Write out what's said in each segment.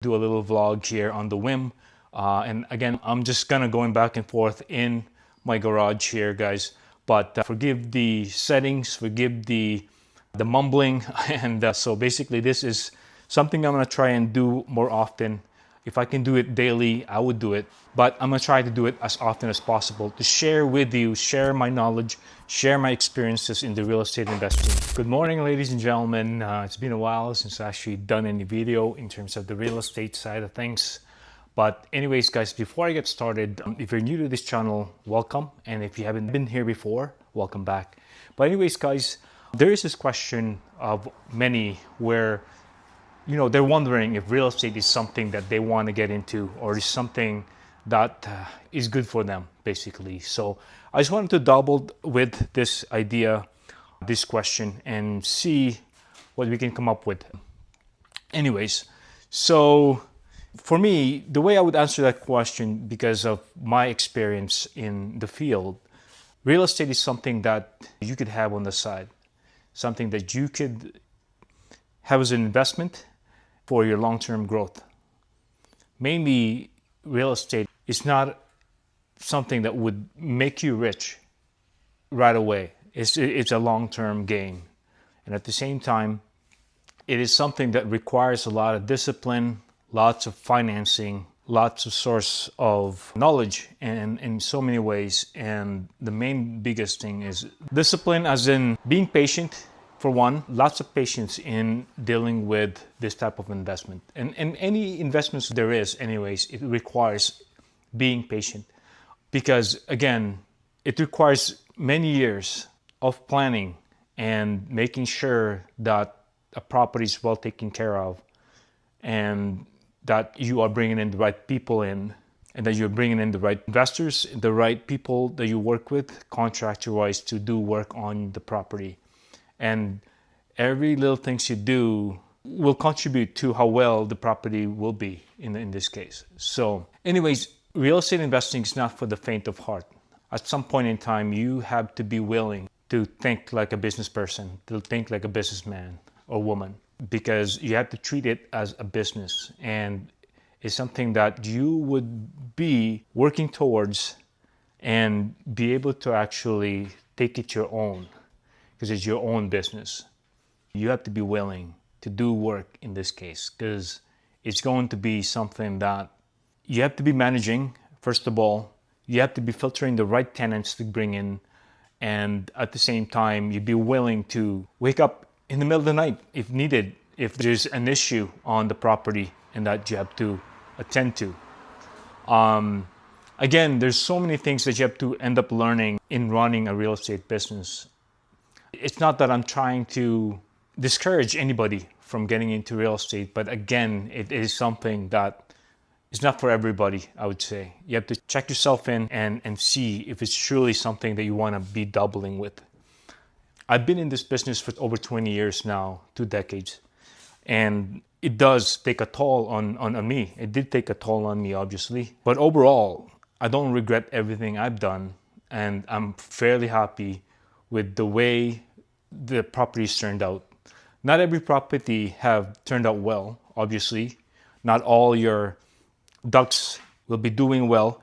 do a little vlog here on the whim. And again, I'm just kind of going back and forth in my garage here, guys. But forgive the settings, forgive the mumbling. And so basically this is something I'm going to try and do more often. If I can do it daily, I would do it. But I'm going to try to do it as often as possible to share with you, share my knowledge, share my experiences in the real estate investing. Good morning, ladies and gentlemen. It's been a while since I actually done any video in terms of the real estate side of things. But anyways, guys, before I get started, if you're new to this channel, welcome. And if you haven't been here before, welcome back. But anyways, guys, there is this question of many where they're wondering if real estate is something that they want to get into or is something that is good for them, basically. So I just wanted to double with this idea, this question, and see what we can come up with. Anyways, so for me, the way I would answer that question, because of my experience in the field, real estate is something that you could have on the side, something that you could have as an investment for your long-term growth. Mainly, real estate is not something that would make you rich right away. It's a long-term gain. And at the same time, it is something that requires a lot of discipline, lots of financing, lots of source of knowledge, and in so many ways. And the main biggest thing is discipline, as in being patient. For one, lots of patience in dealing with this type of investment. And any investments there is, anyways, it requires being patient. Because, again, it requires many years of planning and making sure that a property is well taken care of and that you are bringing in the right people in and that you're bringing in the right investors, the right people that you work with, contractor-wise, to do work on the property. And every little things you do will contribute to how well the property will be in this case. So anyways, real estate investing is not for the faint of heart. At some point in time, you have to be willing to think like a business person, to think like a businessman or woman, because you have to treat it as a business. And it's something that you would be working towards and be able to actually take it your own, because it's your own business. You have to be willing to do work in this case, because it's going to be something that you have to be managing. First of all, you have to be filtering the right tenants to bring in, and at the same time, you'd be willing to wake up in the middle of the night if needed, if there's an issue on the property and that you have to attend to. Again, there's so many things that you have to end up learning in running a real estate business. It's not that I'm trying to discourage anybody from getting into real estate, but again, it is something that is not for everybody, I would say. You have to check yourself in and see if it's truly something that you want to be doubling with. I've been in this business for over 20 years now, 2 decades, and it does take a toll on me. It did take a toll on me, obviously, but overall, I don't regret everything I've done, and I'm fairly happy with the way the properties turned out. Not every property have turned out well, obviously. Not all your ducks will be doing well.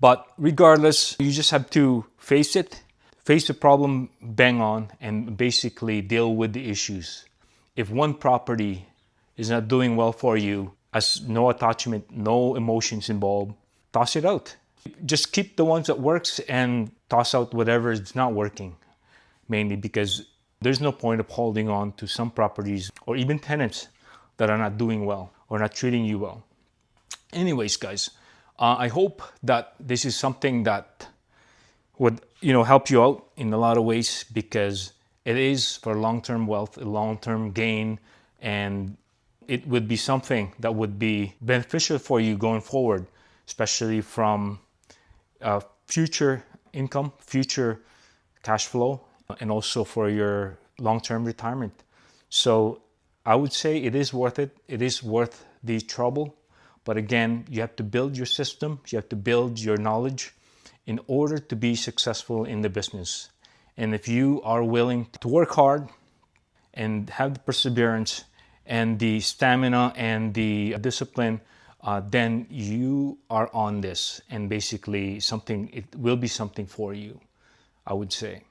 But regardless, you just have to face it, face the problem bang on, and basically deal with the issues. If one property is not doing well for you, as no attachment, no emotions involved, toss it out. Just keep the ones that works and toss out whatever is not working. Mainly because there's no point of holding on to some properties or even tenants that are not doing well or not treating you well. Anyways, guys, I hope that this is something that would help you out in a lot of ways, because it is for long-term wealth, a long-term gain, and it would be something that would be beneficial for you going forward, especially from future income, future cash flow, and also for your long-term retirement. So I would say it is worth it. It is worth the trouble. But again, you have to build your system. You have to build your knowledge in order to be successful in the business. And if you are willing to work hard and have the perseverance and the stamina and the discipline, then you are on this, and basically it will be something for you, I would say.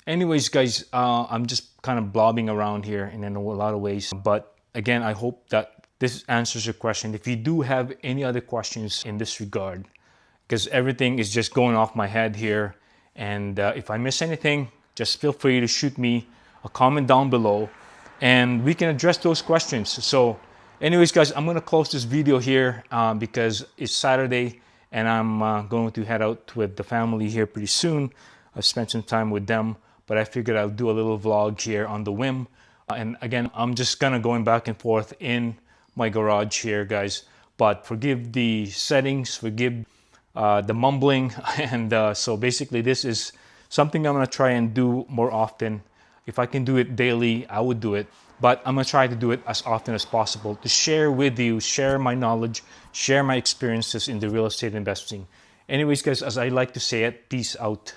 Anyways, guys, I'm just kind of blobbing around here in a lot of ways. But again, I hope that this answers your question. If you do have any other questions in this regard, because everything is just going off my head here, and if I miss anything, just feel free to shoot me a comment down below, and we can address those questions. So anyways, guys, I'm going to close this video here because it's Saturday, and I'm going to head out with the family here pretty soon. I've spent some time with them, but I figured I'll do a little vlog here on the whim. And again, I'm just kind of going back and forth in my garage here, guys. But forgive the settings, forgive the mumbling. And so basically this is something I'm going to try and do more often. If I can do it daily, I would do it. But I'm going to try to do it as often as possible to share with you, share my knowledge, share my experiences in the real estate investing. Anyways, guys, as I like to say it, peace out.